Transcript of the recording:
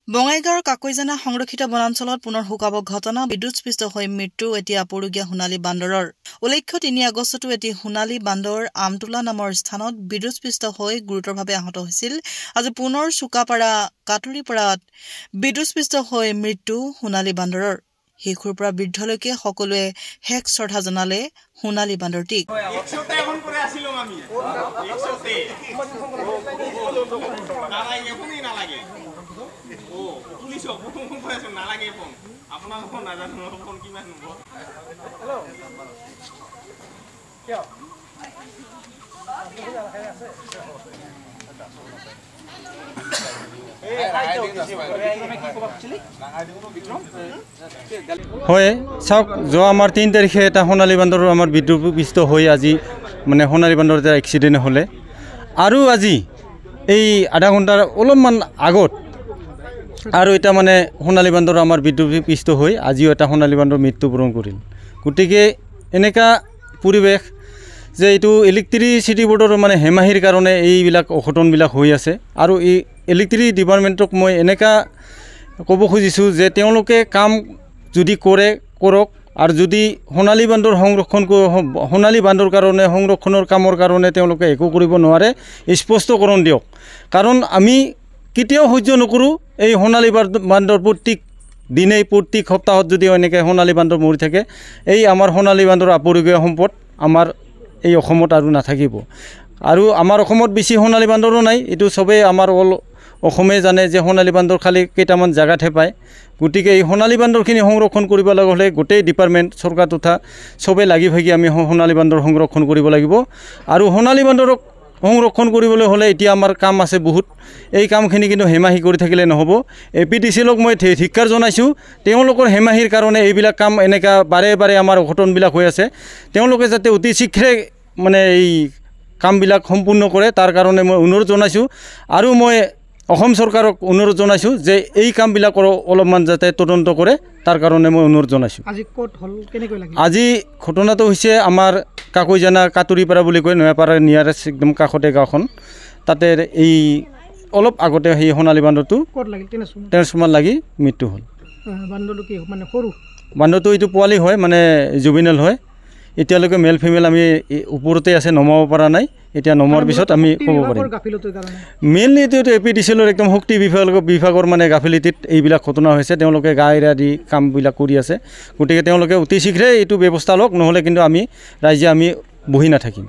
বঙাইগাঁৱৰ কাকৈজানা সংৰক্ষিত বনাঞ্চলত পুনৰ শুকাব ঘটনা বিদ্যুৎস্পৃষ্ট হৈ মৃত্যু এতিয়া আপুৰুগীয়া সোণালী বান্দৰৰ উল্লেখ্য ৩ আগষ্টতো এটি সোণালী বান্দৰ আমটোলা নামৰ স্থানত বিদ্যুৎস্পৃষ্ট হৈ গুৰুতৰভাৱে আহত হৈছিল আজি পুনৰ চুকাপাৰা কাটুৰিপাৰাত বিদ্যুৎস্পৃষ্ট হৈ মৃত্যু সোণালী বান্দৰৰ শিশুৰ পৰা বৃদ্ধলৈকে সকলোৱে হেক শ্ৰদ্ধা জনালে সোণালী বান্দৰটিক হয় চাওক যোৱা আমাৰ ৩ তাৰিখে এটা সোণালী বান্দৰ আমাৰ বিদ্যুৎস্পৃষ্ট হৈ আজি মানে সোণালী বান্দৰ এটা এক্সিডেণ্ট হ'লে আৰু আজি এই আধা ঘণ্টাৰ অলপমান আগত আৰু এটা মানে সোণালী বান্দৰ আমাৰ বিদ্যুৎস্পৃষ্ট হৈ আজিও এটা সোণালী বান্দৰ মৃত্যুবৰণ কৰিল গতিকে এনেকা পৰিৱেশ যে এইটো ইলেক্ট্ৰিচিটি বৰ্ডৰ মানে হেমাহিৰ কাৰণে এইবিলাক অঘটনবিলাক হৈ আছে আৰু এই ইলেক্ট্ৰিক ডিপাৰ্টমেণ্টক মই এনেকা ক'ব খুজিছোঁ যে তেওঁলোকে কাম যদি কৰক আৰু যদি সোণালী বান্দৰ সংৰক্ষণ সোণালী বান্দৰ কাৰণে সংৰক্ষণৰ কামৰ কাৰণে তেওঁলোকে একো কৰিব নোৱাৰে স্পষ্টকৰণ দিয়ক কাৰণ আমি কেতিয়াও সহ্য নকৰোঁ এই সোণালী বান্দৰ প্ৰত্যেক দিনেই প্ৰত্যেক সপ্তাহত যদি এনেকৈ সোণালী বান্দৰ মৰি থাকে এই আমাৰ সোণালী বান্দৰ আপুৰুগীয়া সম্পদ আমাৰ এই অসমত আৰু নাথাকিব আৰু আমাৰ অসমত বেছি সোণালী বান্দৰো নাই এইটো চবেই আমাৰ অসমে জানে যে সোণালী বান্দৰ খালি কেইটামান জাগাতহে পায় গতিকে এই সোণালী বান্দৰখিনি সংৰক্ষণ কৰিব লগা হ'লে গোটেই ডিপাৰ্টমেণ্ট চৰকাৰ তথা চবেই লাগি ভাগি আমি সোণালী বান্দৰ সংৰক্ষণ কৰিব লাগিব আৰু সোণালী বান্দৰক সংৰক্ষণ কৰিবলৈ হ'লে এতিয়া আমাৰ কাম আছে বহুত এই কামখিনি কিন্তু হেমাহি কৰি থাকিলে নহ'ব APTCLক মই ধিক্কাৰ জনাইছোঁ তেওঁলোকৰ হেমাহিৰ কাৰণে এইবিলাক কাম এনেকা বাৰে বাৰে আমাৰ অঘটনবিলাক হৈ আছে তেওঁলোকে যাতে অতি শীঘ্ৰে মানে এই কামবিলাক সম্পূৰ্ণ কৰে তাৰ কাৰণে মই অনুৰোধ জনাইছোঁ আৰু মই অসম চৰকাৰক অনুৰোধ জনাইছোঁ যে এই কামবিলাকৰ অলপমান যাতে তদন্ত কৰে তাৰ কাৰণে মই অনুৰোধ জনাইছোঁ আজি ক'ত হ'ল কেনেকৈ লাগিল আজি ঘটনাটো হৈছে আমাৰ কাকৈজানা কাটুৰিপাৰা বুলি কয় নয়াপাৰা নিয়াৰেষ্ট একদম কাষতে গাঁওখন তাতে এই অলপ আগতে সেই সোণালী বান্দৰটো ক'ত লাগিল ট্ৰেন্সফৰ্মাৰ লাগি মৃত্যু হ'ল বান্দৰটো কি মানে সৰু বান্দৰটো এইটো পোৱালি হয় মানে জুবিনেল হয় এতিয়ালৈকে মেল ফিমেল আমি ওপৰতে আছে নমাব পৰা নাই এতিয়া নমাৰ পিছত আমি ক'ব পাৰিম মেইনলি এইটো APTCLৰ একদম শক্তি বিভাগৰ মানে গাফিলতিত এইবিলাক ঘটনা হৈছে তেওঁলোকে গা এৰা দি কামবিলাক কৰি আছে গতিকে তেওঁলোকে অতি শীঘ্ৰে এইটো ব্যৱস্থা লওক নহ'লে কিন্তু আমি ৰাইজে আমি বহি নাথাকিম